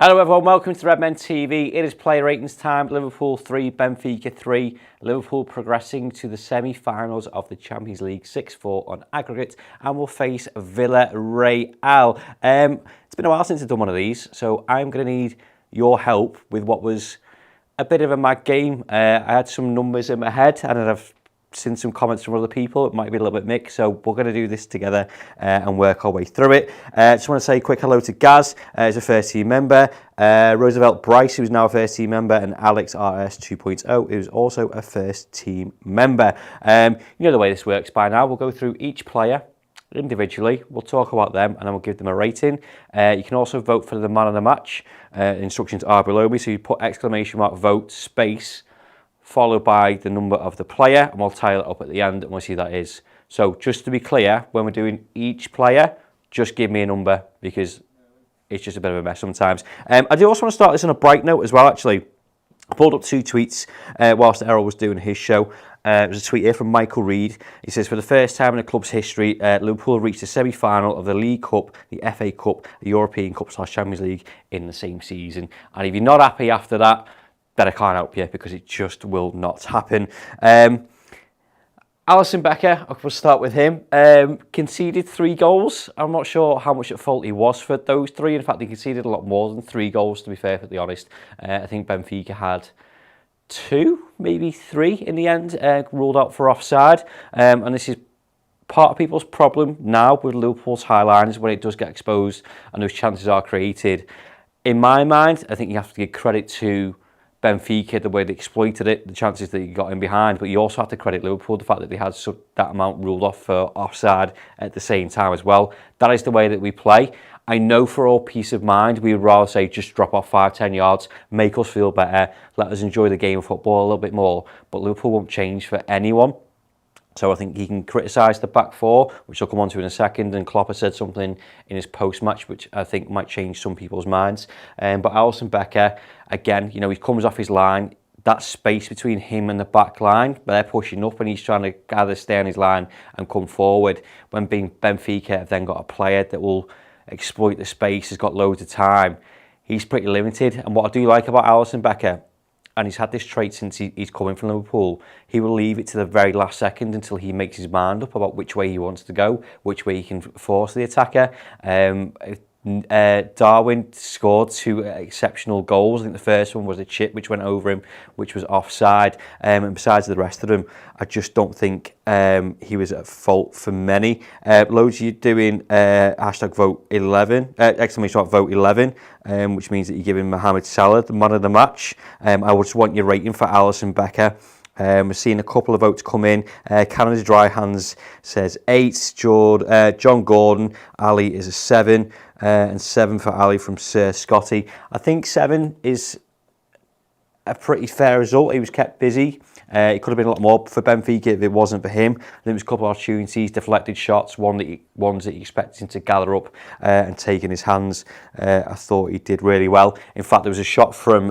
Hello everyone, welcome to Redmen TV. It is player ratings time. Liverpool 3, Benfica 3. Liverpool progressing to the semi-finals of the Champions League 6-4 on aggregate and will face Villarreal. It's been a while since I've done one of these, so I'm going to need your help with what was a bit of a mad game. I had some numbers in my head and I've seen some comments from other people. It might be a little bit mixed, so we're going to do this together and work our way through it. Just want to say a quick hello to Gaz, who's a first team member, Roosevelt Bryce, who's now a first team member, and Alex RS 2.0, who's also a first team member. You know the way this works by now. We'll go through each player individually, we'll talk about them, and then we'll give them a rating. You can also vote for the man of the match. Instructions are below me, so you put exclamation mark vote space followed by the number of the player, and we'll tally it up at the end and we'll see who that is. So just to be clear, when we're doing each player, just give me a number because it's just a bit of a mess sometimes. I do also want to start this on a bright note as well, actually. I pulled up two tweets whilst Errol was doing his show. There's a tweet here from Michael Reed. He says, for the first time in the club's history, Liverpool reached the semi-final of the League Cup, the FA Cup, the European Cup / Champions League in the same season. And if you're not happy after that, then I can't help you because it just will not happen. Alisson Becker, we'll start with him. Conceded 3 goals. I'm not sure how much at fault he was for those 3. In fact, he conceded a lot more than 3 goals, to be perfectly honest. I think Benfica had 2, maybe 3 in the end, ruled out for offside. And this is part of people's problem now with Liverpool's high lines when it does get exposed and those chances are created. In my mind, I think you have to give credit to Benfica, the way they exploited it, the chances that you got in behind, but you also have to credit Liverpool, the fact that they had that amount ruled off for offside at the same time as well. That is the way that we play. I know for all peace of mind, we would rather say just drop off 5-10 yards, make us feel better, let us enjoy the game of football a little bit more, but Liverpool won't change for anyone. So I think he can criticise the back four, which I'll come on to in a second, and Klopp has said something in his post-match which I think might change some people's minds. But Alisson Becker, again, you know, he comes off his line, that space between him and the back line, they're pushing up and he's trying to either stay on his line and come forward. When being Benfica have then got a player that will exploit the space, has got loads of time, he's pretty limited. And what I do like about Alisson Becker, and he's had this trait since he's coming from Liverpool, he will leave it to the very last second until he makes his mind up about which way he wants to go, which way he can force the attacker. Darwin scored 2 exceptional goals. I think the first one was a chip which went over him, which was offside. And besides the rest of them, I just don't think he was at fault for many. Loads of you doing hashtag vote 11, exclamation mark vote 11, which means that you're giving Mohamed Salah the man of the match. I would just want your rating for Alisson Becker. We're seeing a couple of votes come in. Canada's Dry Hands says 8. John Gordon, Ali is a 7. And 7 for Ali from Sir Scotty. I think 7 is a pretty fair result. He was kept busy. It could have been a lot more for Benfica if it wasn't for him. There was a couple of opportunities, deflected shots, ones that you expected him to gather up and take in his hands. I thought he did really well. In fact, there was a shot from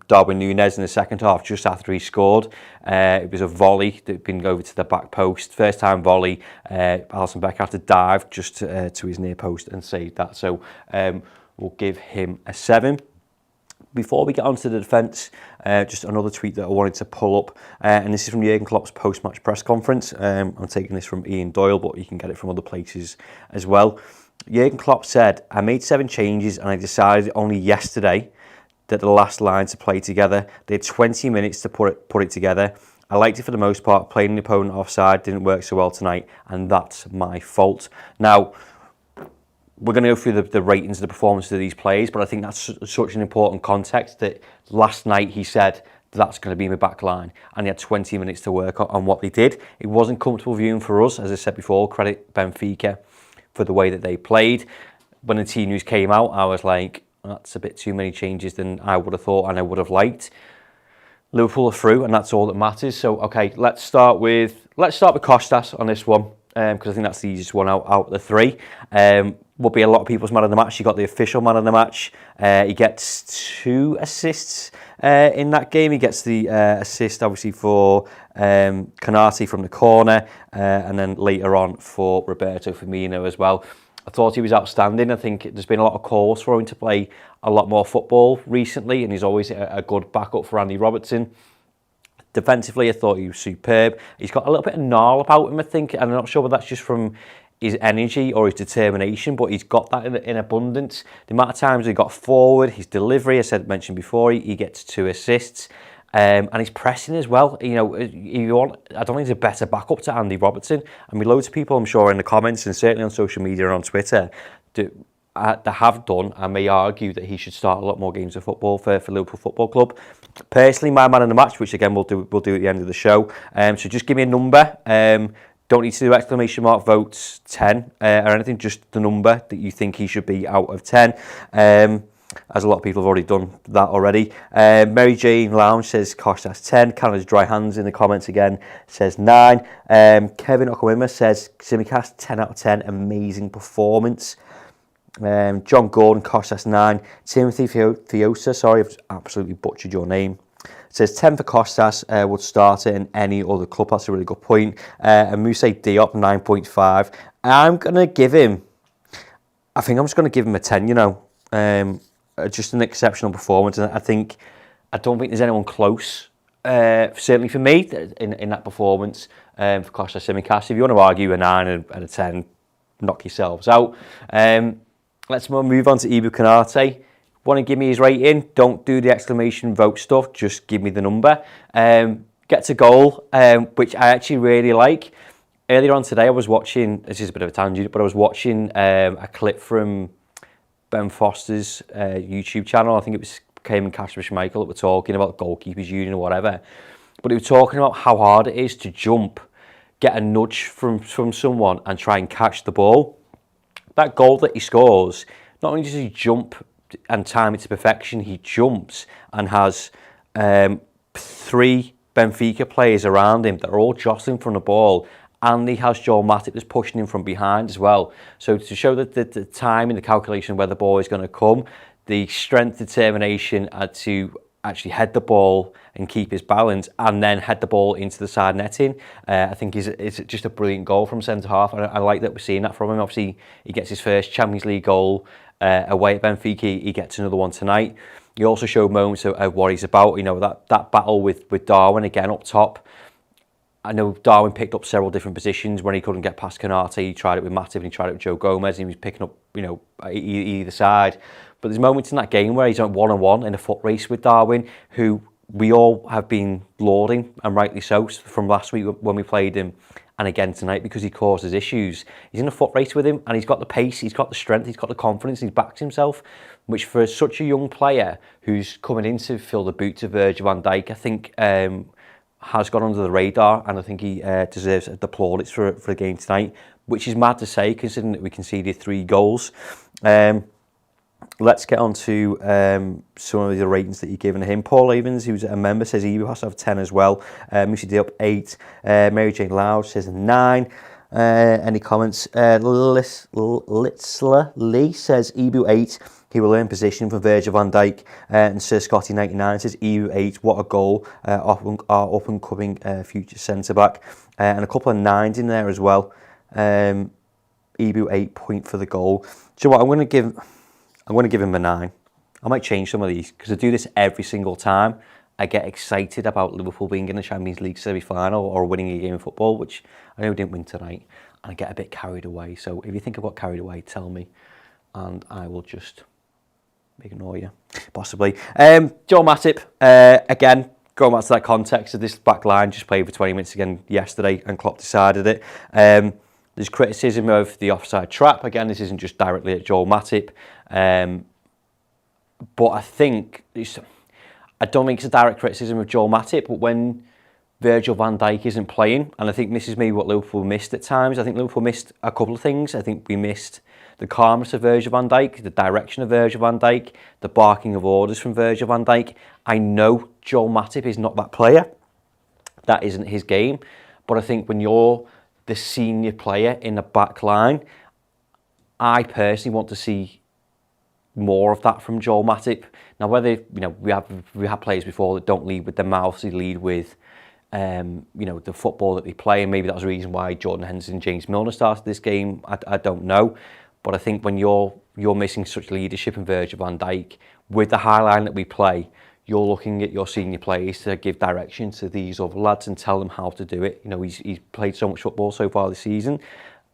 Darwin Núñez in the second half just after he scored. It was a volley that had been over to the back post. First time volley. Alisson Becker had to dive just to his near post and save that. So we'll give him a 7. Before we get on to the defence, just another tweet that I wanted to pull up, and this is from Jurgen Klopp's post-match press conference. I'm taking this from Ian Doyle, but you can get it from other places as well. Jurgen Klopp said, I made 7 changes and I decided only yesterday that the last line to play together. They had 20 minutes to put it together. I liked it for the most part. Playing the opponent offside didn't work so well tonight, and that's my fault. Now, we're going to go through the ratings of the performance of these players, but I think that's such an important context that last night he said that's going to be my back line, and he had 20 minutes to work on what they did. It wasn't comfortable viewing for us, as I said before. Credit Benfica for the way that they played. When the team news came out, I was like, that's a bit too many changes than I would have thought and I would have liked. Liverpool are through, and that's all that matters. So, okay, let's start with Kostas on this one, because I think that's the easiest one out of the 3. Will be a lot of people's man of the match. He got the official man of the match. He gets 2 assists in that game. He gets the assist, obviously, for Konate from the corner, and then later on for Roberto Firmino as well. I thought he was outstanding. I think there's been a lot of calls for him to play a lot more football recently, and he's always a good backup for Andy Robertson. Defensively, I thought he was superb. He's got a little bit of gnarl about him, I think, and I'm not sure whether that's just from his energy or his determination, but he's got that in abundance. The amount of times he got forward, his delivery, I mentioned before, he gets 2 assists, and he's pressing as well. You know, I don't think he's a better backup to Andy Robertson. I mean, loads of people, I'm sure, in the comments and certainly on social media and on Twitter, they have done and may argue that he should start a lot more games of football for Liverpool Football Club. Personally, my man in the match, which again we'll do at the end of the show. So just give me a number. Don't need to do exclamation mark votes 10 or anything. Just the number that you think he should be out of 10. As a lot of people have already done that already. Mary Jane Lounge says Kostas 10. Canada's Dry Hands in the comments again says 9. Kevin Okwima says Tsimikas 10 out of 10. Amazing performance. John Gordon, Kostas 9. Timothy Fiosa, sorry, I've absolutely butchered your name. It says 10 for Kostas, would start it in any other club. That's a really good point. And Moussa Diop, 9.5. I'm going to give him, I think I'm just going to give him a 10, you know. Just an exceptional performance. And I don't think there's anyone close, certainly for me, in that performance for Kostas Tsimikas. If you want to argue a 9 and a 10, knock yourselves out. Let's move on to Ibrahima Konate. Want to give me his rating? Don't do the exclamation vote stuff. Just give me the number. Gets a goal, which I actually really like. Earlier on today, I was watching, this is a bit of a tangent, but I was watching a clip from Ben Foster's YouTube channel. I think it was Cayman Casper Schmeichel that were talking about Goalkeepers Union or whatever. But he was talking about how hard it is to jump, get a nudge from someone and try and catch the ball. That goal that he scores, not only does he jump and time it to perfection, he jumps and has 3 Benfica players around him that are all jostling from the ball, and he has Joel Matip that's pushing him from behind as well. So to show that the time and the calculation of where the ball is going to come, the strength, determination to actually head the ball and keep his balance and then head the ball into the side netting, I think is just a brilliant goal from centre-half. And I like that we're seeing that from him. Obviously, he gets his first Champions League goal away at Benfica. He gets another one tonight. He also showed moments of what he's about. You know, that battle with Darwin again up top. I know Darwin picked up several different positions. When he couldn't get past Konate, he tried it with Matip and he tried it with Joe Gomez. And he was picking up, you know, either side. But there's moments in that game where he's on one-on-one in a foot race with Darwin, who we all have been lauding, and rightly so, from last week when we played him, and again tonight because he causes issues. He's in a foot race with him, and he's got the pace, he's got the strength, he's got the confidence, he's backed himself, which for such a young player who's coming in to fill the boots of Virgil van Dijk, I think has gone under the radar, and I think he deserves the plaudits for the game tonight, which is mad to say considering that we conceded 3 goals. Let's get on to some of the ratings that you've given him. Paul Evans, who's a member, says he has to have 10 as well. Moussa Diop, 8. Mary Jane Loud says 9. Any comments? Litzler Lee says Ebu 8. He will earn position for Virgil van Dijk. And Sir Scotty 99 says Ebu 8. What a goal. Our up-and-coming future centre-back. And a couple of 9s in there as well. Ebu 8 point for the goal. So what I'm going to give him a 9. I might change some of these because I do this every single time. I get excited about Liverpool being in the Champions League semi-final or winning a game of football, which I know we didn't win tonight, and I get a bit carried away. So if you think I got carried away, tell me, and I will just ignore you, possibly. Joel Matip, again, going back to that context of this back line, just played for 20 minutes again yesterday, and Klopp decided it. There's criticism of the offside trap. Again, this isn't just directly at Joel Matip. But I don't think it's a direct criticism of Joel Matip, but when Virgil van Dijk isn't playing, and I think this is maybe what Liverpool missed at times. I think Liverpool missed a couple of things. I think we missed the calmness of Virgil van Dijk, the direction of Virgil van Dijk, the barking of orders from Virgil van Dijk. I know Joel Matip is not that player. That isn't his game. But I think when you're the senior player in the back line, I personally want to see more of that from Joel Matip. Now, whether we have players before that don't lead with their mouths, they lead with the football that they play, and maybe that was the reason why Jordan Henderson and James Milner started this game. I don't know, But I think when you're missing such leadership in Virgil van Dijk, with the high line that we play, you're looking at your senior players to give direction to these other lads and tell them how to do it. You know, he's played so much football so far this season.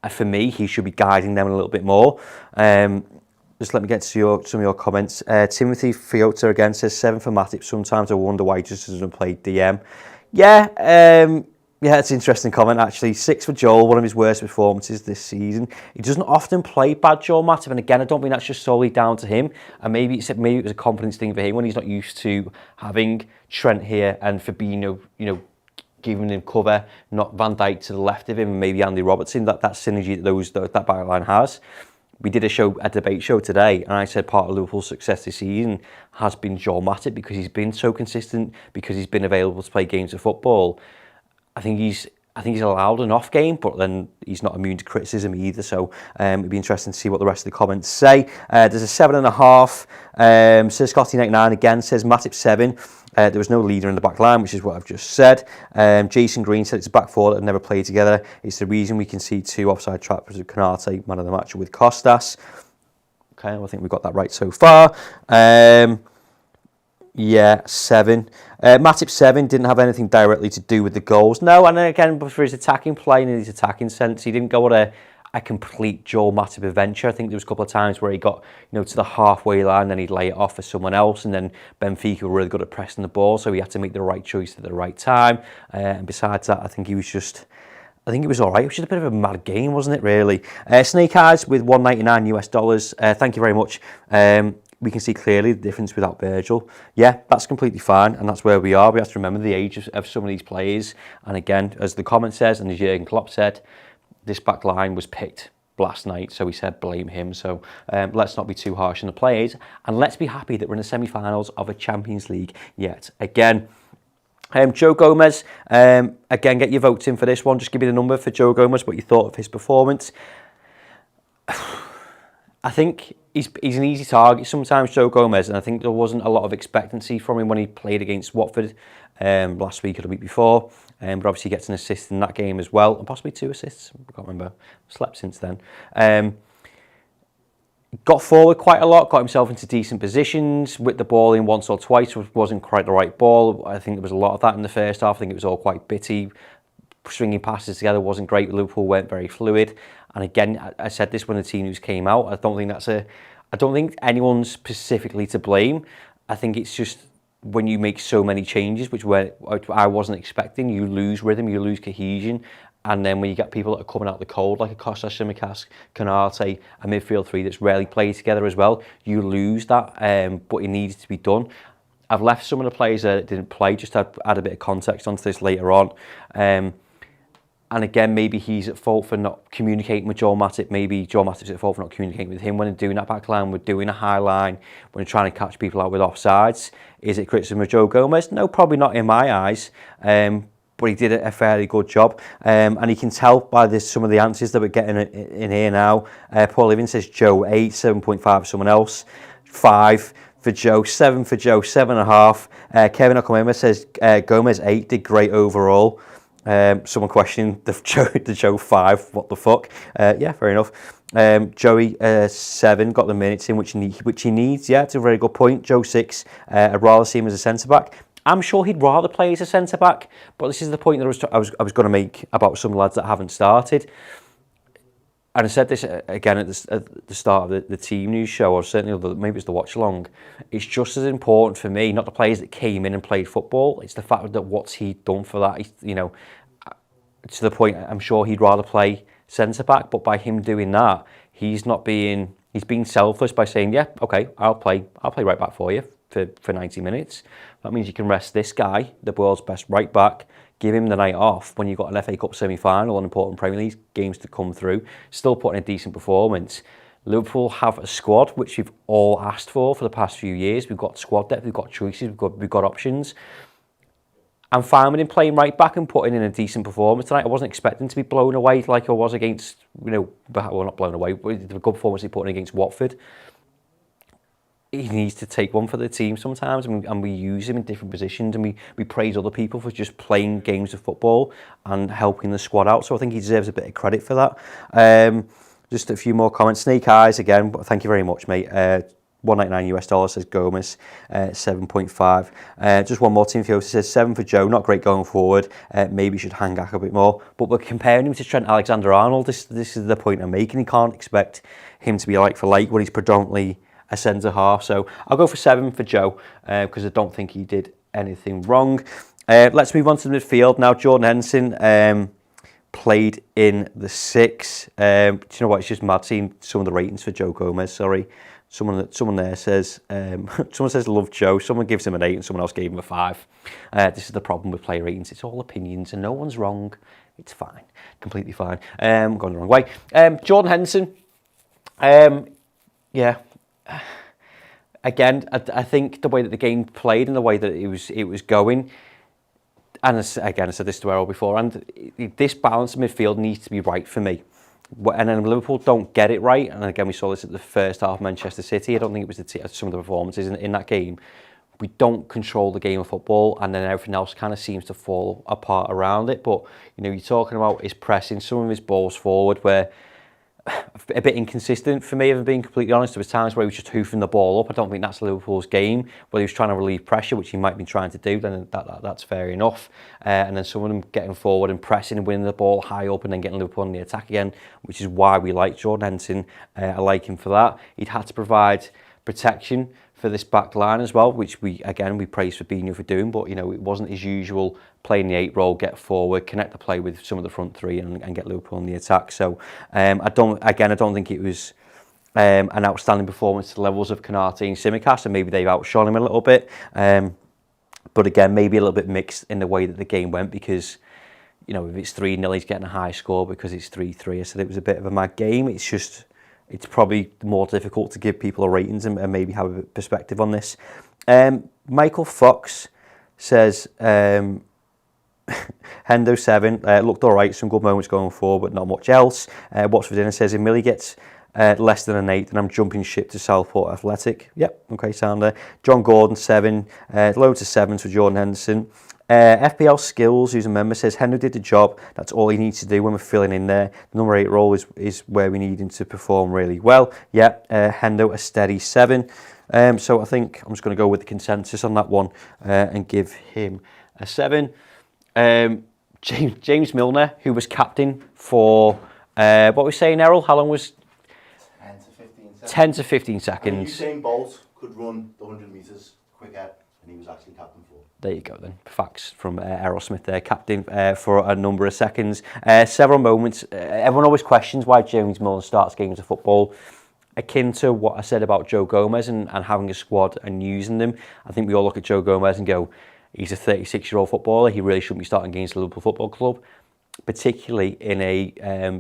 For me, he should be guiding them a little bit more. Just let me get to some of your comments. Timothy Fiota again says 7 for Matip. Sometimes I wonder why he just doesn't play DM. Yeah, it's an interesting comment actually. 6 for Joel, one of his worst performances this season. He doesn't often play bad, Joel Matip, and again, I don't think that's just solely down to him. And maybe it was a confidence thing for him when he's not used to having Trent here and Firmino, giving him cover, not Van Dijk to the left of him, and maybe Andy Robertson. That synergy that back line has. We did a debate show today, and I said part of Liverpool's success this season has been Joel Matip because he's been so consistent, because he's been available to play games of football. I think he's allowed an off game, but then he's not immune to criticism either. So it'd be interesting to see what the rest of the comments say. There's a 7.5. Says Scotty99 again says Matip 7. There was no leader in the back line, which is what I've just said. Jason Green said it's a back four that have never played together. It's the reason we can see 2 offside traps with Konate, man of the match, with Costas. Okay, well, I think we've got that right so far. 7. Matip 7 didn't have anything directly to do with the goals. No, and then again, but for his attacking play and his attacking sense, he didn't go on a complete Joel Matip adventure. I think there was a couple of times where he got to the halfway line, then he'd lay it off for someone else, and then Benfica were really good at pressing the ball, so he had to make the right choice at the right time. And besides that, I think he was all right. It was just a bit of a mad game, wasn't it, really? Snake Eyes with $199. Thank you very much. We can see clearly the difference without Virgil. Yeah, that's completely fine, and that's where we are. We have to remember the age of some of these players. And again, as the comment says, and as Jurgen Klopp said, this back line was picked last night, so he said blame him. So let's not be too harsh on the players, and let's be happy that we're in the semi-finals of a Champions League yet again. Joe Gomez, again, get your votes in for this one. Just give me the number for Joe Gomez, what you thought of his performance. I think he's an easy target sometimes, Joe Gomez, and I think there wasn't a lot of expectancy from him when he played against Watford last week or the week before. But obviously he gets an assist in that game as well, and possibly 2 assists. I can't remember. I've slept since then. Got forward quite a lot, got himself into decent positions, whipped the ball in once or twice, which wasn't quite the right ball. I think there was a lot of that in the first half. I think it was all quite bitty. Stringing passes together wasn't great. Liverpool weren't very fluid. And again, I said this when the team news came out. I don't think anyone's specifically to blame. I think it's just when you make so many changes, which I wasn't expecting, you lose rhythm, you lose cohesion. And then when you get people that are coming out the cold, like a Costa, Tsimikas, Konate, a midfield 3 that's rarely played together as well, you lose that, but it needed to be done. I've left some of the players that didn't play, just to add a bit of context onto this later on. And again, maybe he's at fault for not communicating with Joel Matip. Maybe Joel Matip's at fault for not communicating with him when they're doing that back line, we're doing a high line, when they're trying to catch people out with offsides. Is it criticism of Joe Gomez? No, probably not in my eyes. But he did a fairly good job. And you can tell by some of the answers that we're getting in here now. Paul Living says Joe 8, 7.5 for someone else, 5 for Joe, 7 for Joe, 7.5. Kevin Okamema says Gomez 8, did great overall. Someone questioned the Joe 5, what the fuck? Yeah, fair enough. Joey 7 got the minutes in which he needs. Yeah, it's a very good point. Joe 6, I'd rather see him as a centre back. I'm sure he'd rather play as a centre back, but this is the point that I was going to make about some lads that haven't started. And I said this again at the start of the team news show, or certainly maybe it's the watch along. It's just as important for me, not the players that came in and played football. It's the fact that what's he done for that. To the point, I'm sure he'd rather play centre back, but by him doing that, he's being selfless by saying, yeah, okay, I'll play right back for you for 90 minutes. That means you can rest this guy, the world's best right back, give him the night off when you've got an FA Cup semi-final and important Premier League games to come through, still putting a decent performance. Liverpool have a squad which we've all asked for the past few years. We've got squad depth, we've got choices, we've got options. I'm fine with him playing right back and putting in a decent performance tonight. I wasn't expecting to be blown away like I was against, well, not blown away, but the good performance he put in against Watford. He needs to take one for the team sometimes, and we use him in different positions, and we praise other people for just playing games of football and helping the squad out. So I think he deserves a bit of credit for that. Just a few more comments. Snake Eyes again, but thank you very much, mate. $199 says Gomez, 7.5. Just one more. Team Fiosa says 7 for Joe. Not great going forward. Maybe should hang back a bit more. But we're comparing him to Trent Alexander-Arnold. This is the point I'm making. You can't expect him to be like for like when he's predominantly a centre half. So I'll go for 7 for Joe because I don't think he did anything wrong. Let's move on to the midfield now. Jordan Henderson played in the 6. Do you know what? It's just mad seeing some of the ratings for Joe Gomez. Sorry. Someone there says, someone says love Joe, someone gives him an 8 and someone else gave him a 5. This is the problem with player ratings. It's all opinions and no one's wrong. It's fine. Completely fine. I'm going the wrong way. Jordan Henderson. Yeah. Again, I think the way that the game played and the way that it was going, and again, I said this to Errol before, and this balance of midfield needs to be right for me. And then Liverpool don't get it right, and again we saw this at the first half of Manchester City. I don't think it was some of the performances in that game. We don't control the game of football, and then everything else kind of seems to fall apart around it. But you know, you're talking about his pressing, some of his balls forward were a bit inconsistent for me, if I'm being completely honest. There was times where he was just hoofing the ball up. I don't think that's Liverpool's game. Where he was trying to relieve pressure, which he might be trying to do, then that's fair enough. And then some of them getting forward and pressing and winning the ball high up and then getting Liverpool on the attack again, which is why we like Jordan Henderson. I like him for that. He'd had to provide protection for this back line as well, which we praise Fabinho for doing, but you know, it wasn't his usual playing the 8 role, get forward, connect the play with some of the front 3 and get Liverpool on the attack. So I don't think it was an outstanding performance to the levels of Konate and Tsimikas, and maybe they've outshone him a little bit. But again, maybe a little bit mixed in the way that the game went, because you know, if it's 3-0, he's getting a high score. Because it's 3-3, I said it was a bit of a mad game. It's probably more difficult to give people a ratings and maybe have a perspective on this. Michael Fox says, Hendo 7, looked all right, some good moments going forward, but not much else. What's for dinner says, if Millie gets less than an 8, then I'm jumping ship to Southport Athletic. Yep, okay, sound there. John Gordon 7, loads of 7s for Jordan Henderson. FPL Skills, who's a member, says Hendo did the job. That's all he needs to do when we're filling in there. The number 8 role is where we need him to perform really well. Yeah, Hendo a steady 7. So I think I'm just going to go with the consensus on that one and give him a 7. James Milner, who was captain for what were we saying, Errol? How long was 10 to 15 seconds? 10 to 15 seconds. I mean, Usain Bolt could run the 100 metres quicker, and he was actually captain for. There you go then. Facts from Errol Smith there, captain for a number of seconds. Several moments. Everyone always questions why James Milner starts games of football. Akin to what I said about Joe Gomez and having a squad and using them. I think we all look at Joe Gomez and go, he's a 36-year-old footballer. He really shouldn't be starting against the Liverpool Football Club, particularly in a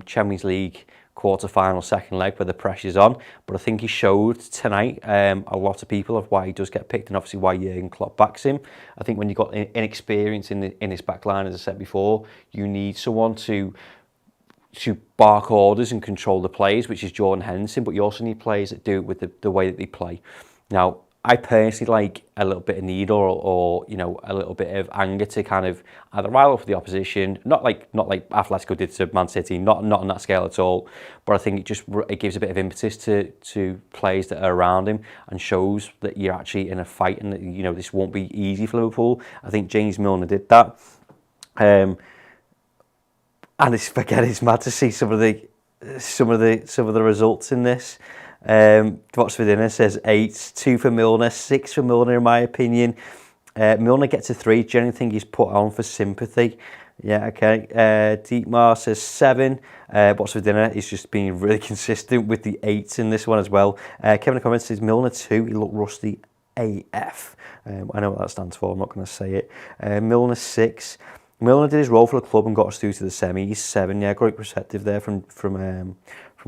Champions League quarter-final second leg where the pressure's on. But I think he showed tonight a lot of people of why he does get picked, and obviously why Jurgen Klopp backs him. I think when you've got inexperience in his back line, as I said before, you need someone to bark orders and control the plays, which is Jordan Henderson, but you also need players that do it with the way that they play. Now, I personally like a little bit of need or you know, a little bit of anger to kind of either rile up the opposition, not like Atletico did to Man City, not on that scale at all, but I think it gives a bit of impetus to players that are around him and shows that you're actually in a fight and that, you know, this won't be easy for Liverpool. I think James Milner did that. And it's mad to see some of the results in this. What's for dinner says 8, 2 for Milner, 6 for Milner in my opinion. Milner gets a 3. Generally think he's put on for sympathy. Yeah, okay. Dietmar says 7. What's for dinner? He's just being really consistent with the 8s in this one as well. Kevin in the comments says Milner 2. He looked rusty AF. I know what that stands for. I'm not going to say it. Milner 6. Milner did his role for the club and got us through to the semis. 7, yeah, great perspective there from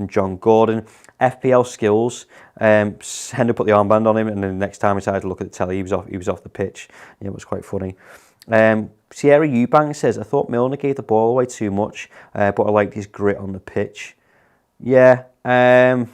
John Gordon. FPL Skills. Hendo put the armband on him, and then the next time he decided to look at the telly, he was off the pitch. Yeah, it was quite funny. Sierra Eubank says, I thought Milner gave the ball away too much, but I liked his grit on the pitch. Yeah, I'm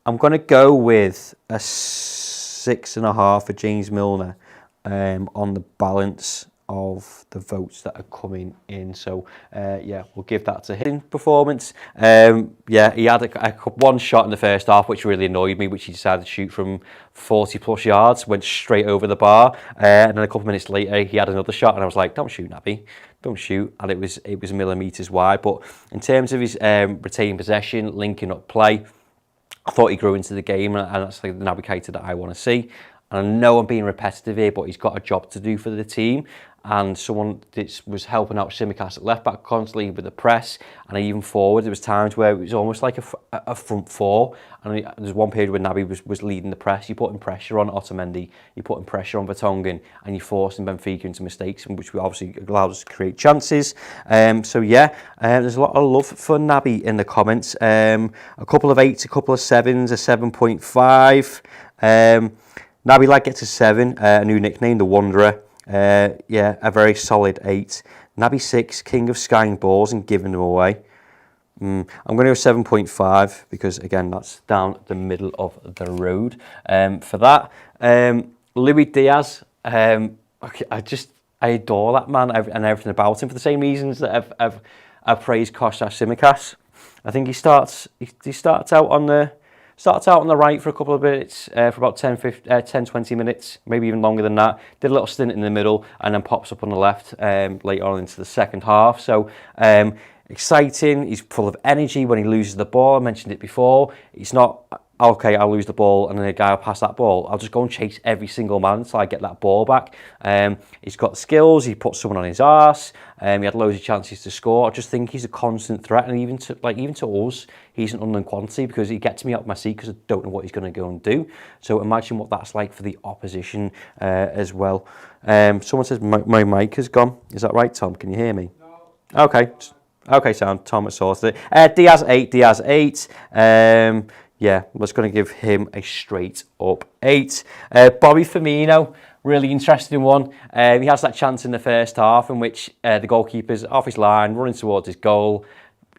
going to go with a 6.5 for James Milner on the balance of the votes that are coming in. So yeah, we'll give that to his performance. Yeah, he had one shot in the first half which really annoyed me, which he decided to shoot from 40 plus yards, went straight over the bar, and then a couple of minutes later he had another shot, and I was like, don't shoot, Naby, don't shoot. And it was millimetres wide. But in terms of his retained possession, linking up play, I thought he grew into the game, and that's like the Naby Keita that I want to see. And I know I'm being repetitive here, but he's got a job to do for the team. And someone that was helping out Tsimikas at left back constantly with the press, and even forward. There was times where it was almost like a front four. And there's one period where Naby was leading the press. You're putting pressure on Otamendi, you're putting pressure on Vertonghen, and you're forcing Benfica into mistakes, which obviously allowed us to create chances. So yeah, there's a lot of love for Naby in the comments. A couple of 8s, a couple of 7s, a 7.5. Naby Lad gets a 7, a new nickname, the Wanderer. Yeah, a very solid 8. Naby 6, king of skying balls and giving them away. I'm going to go 7.5 because, again, that's down the middle of the road for that. Luis Diaz, I adore that man and everything about him for the same reasons that I've praised Kostas Tsimikas. I think he starts out on the right for a couple of minutes, for about 10-20 minutes, maybe even longer than that. Did a little stint in the middle and then pops up on the left later on into the second half. So exciting. He's full of energy when he loses the ball. I mentioned it before. It's not, okay, I'll lose the ball and then a guy will pass that ball. I'll just go and chase every single man until I get that ball back. He's got skills. He put someone on his arse. He had loads of chances to score. I just think he's a constant threat, and even to us, he's an unknown quantity because he gets me out of my seat because I don't know what he's going to go and do. So imagine what that's like for the opposition as well. Someone says my mic has gone. Is that right, Tom? Can you hear me? No. Okay, sound. Tom has sorted it. Diaz 8. Yeah, I'm just going to give him a straight up 8. Bobby Firmino, really interesting one. He has that chance in the first half in which the goalkeeper's off his line, running towards his goal.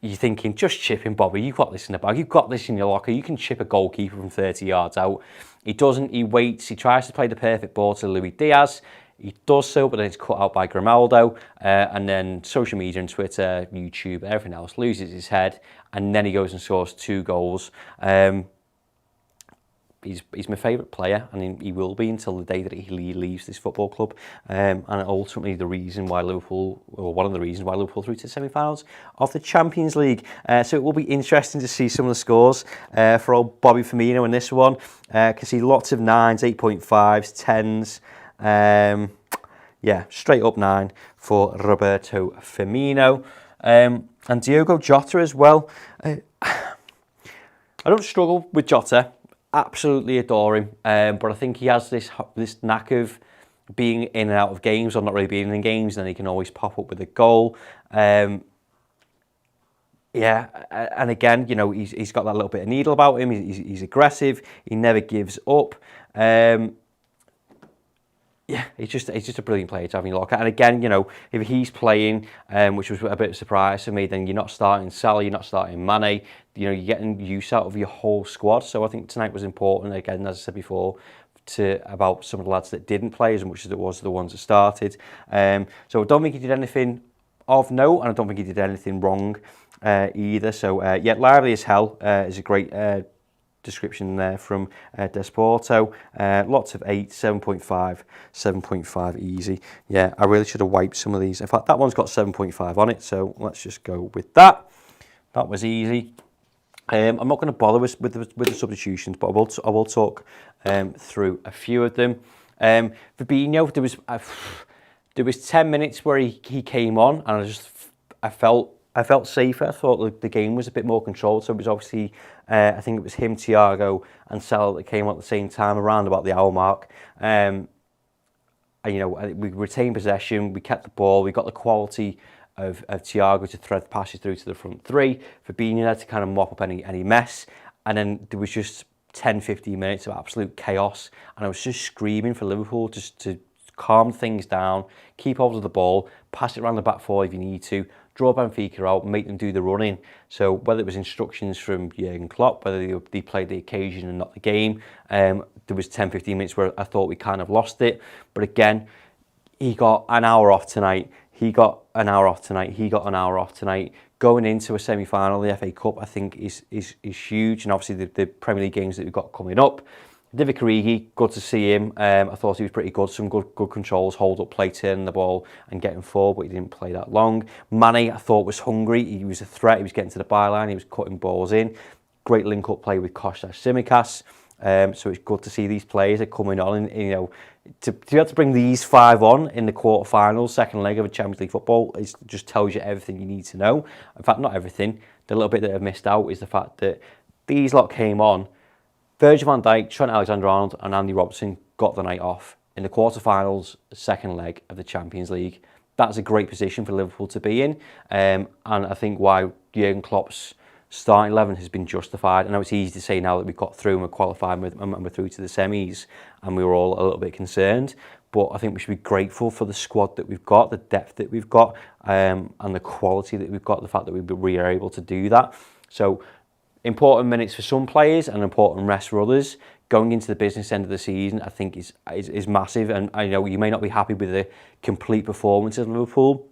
You're thinking, just chip him, Bobby. You've got this in the bag. You've got this in your locker. You can chip a goalkeeper from 30 yards out. He doesn't. He waits. He tries to play the perfect ball to Luis Diaz. He does so, but then it's cut out by Grimaldo. And then social media and Twitter, YouTube, everything else loses his head. And then he goes and scores 2 goals. He's my favourite player, and he will be until the day that he leaves this football club. And ultimately the reason why Liverpool, or one of the reasons why Liverpool through to the semi-finals of the Champions League. So it will be interesting to see some of the scores for old Bobby Firmino in this one. Can see lots of 9s, 8.5s, 10s. Yeah, straight up 9 for Roberto Firmino. And Diogo Jota as well. I don't struggle with Jota. Absolutely adore him, but I think he has this knack of being in and out of games, or not really being in games, and then he can always pop up with a goal. Yeah, and again, you know, he's got that little bit of needle about him. He's aggressive. He never gives up. Yeah, he's just a brilliant player to have in your locker. And again, you know, if he's playing, which was a bit of a surprise for me, then you're not starting Salah, you're not starting Mane. You know, you're getting use out of your whole squad. So I think tonight was important. Again, as I said before, about some of the lads that didn't play as much as it was the ones that started. So I don't think he did anything of note, and I don't think he did anything wrong either. So yeah, lively as hell is a great description there from Desporto. Lots of 8, 7.5, 7.5 easy. Yeah, I really should have wiped some of these. In fact, that one's got 7.5 on it, so let's just go with that. That was easy. I'm not going to bother with the substitutions, but I will talk through a few of them. Fabinho, there was 10 minutes where he came on, and I felt safer. I thought the game was a bit more controlled. So it was obviously, I think it was him, Thiago, and Salah that came on at the same time around about the hour mark. And, you know, we retained possession, we kept the ball, we got the quality of Thiago to thread passes through to the front three. Fabinho had to kind of mop up any mess. And then there was just 10-15 minutes of absolute chaos. And I was just screaming for Liverpool just to calm things down, keep hold of the ball, pass it around the back four if you need to, draw Benfica out, make them do the running. So whether it was instructions from Jurgen Klopp, whether they played the occasion and not the game, there was 10-15 minutes where I thought we kind of lost it. But again, he got an hour off tonight. He got an hour off tonight. He got an hour off tonight. Going into a semi-final of the FA Cup, I think is huge. And obviously the Premier League games that we've got coming up. Divock Origi, good to see him. I thought he was pretty good. Some good controls, hold up play, turning the ball and getting forward, but he didn't play that long. Mane, I thought, was hungry. He was a threat. He was getting to the byline. He was cutting balls in. Great link-up play with Tsimikas. So it's good to see these players are coming on, and you know, to be able to bring these 5 on in the quarterfinals, second leg of a Champions League football, it just tells you everything you need to know. In fact, not everything. The little bit that I've missed out is the fact that these lot came on. Virgil van Dijk, Trent Alexander-Arnold and Andy Robertson got the night off in the quarterfinals, second leg of the Champions League. That's a great position for Liverpool to be in, and I think why Jurgen Klopp's starting 11 has been justified. I know it's easy to say now that we've got through and we're qualified and we're through to the semis, and we were all a little bit concerned. But I think we should be grateful for the squad that we've got, the depth that we've got, and the quality that we've got, the fact that we are able to do that. So important minutes for some players and important rest for others. Going into the business end of the season, I think is massive. And I know you may not be happy with the complete performance of Liverpool,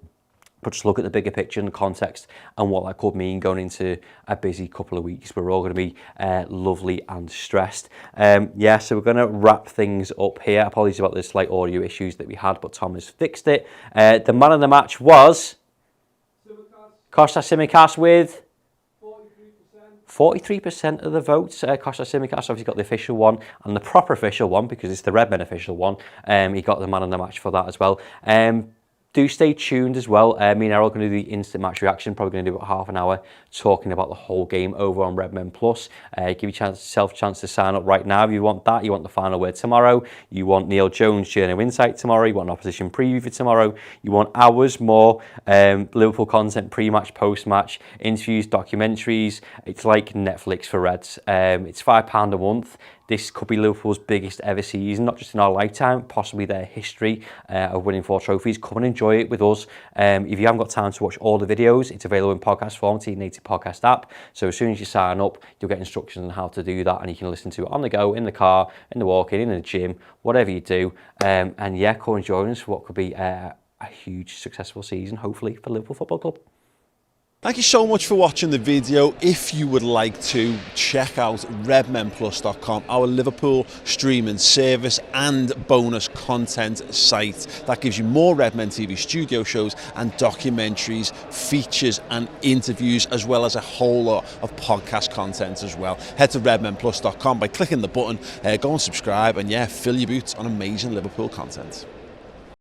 but just look at the bigger picture and the context and what that could mean going into a busy couple of weeks. We're all going to be lovely and stressed. Yeah, so we're going to wrap things up here. Apologies about the slight audio issues that we had, but Tom has fixed it. The man of the match was Tsimikas with 43% of the votes. Tsimikas obviously got the official one and the proper official one, because it's the Redmen official one. He got the man of the match for that as well. Do stay tuned as well. Me and Errol are going to do the instant match reaction, probably going to do about half an hour talking about the whole game over on Redmen Plus. Give yourself a chance to sign up right now if you want that. You want the final word tomorrow. You want Neil Jones' Journal Insight tomorrow. You want an opposition preview for tomorrow. You want hours more Liverpool content, pre-match, post-match, interviews, documentaries. It's like Netflix for Reds. It's £5 a month. This could be Liverpool's biggest ever season, not just in our lifetime, possibly their history of winning 4 trophies. Come and enjoy it with us. If you haven't got time to watch all the videos, it's available in podcast form to your native podcast app. So as soon as you sign up, you'll get instructions on how to do that, and you can listen to it on the go, in the car, in the walking, in the gym, whatever you do. And yeah, come and join us for what could be a huge, successful season, hopefully, for Liverpool Football Club. Thank you so much for watching the video. If you would like to, check out redmenplus.com, our Liverpool streaming service and bonus content site that gives you more Redmen TV studio shows and documentaries, features and interviews, as well as a whole lot of podcast content as well. Head to redmenplus.com by clicking the button, go and subscribe, and yeah, fill your boots on amazing Liverpool content.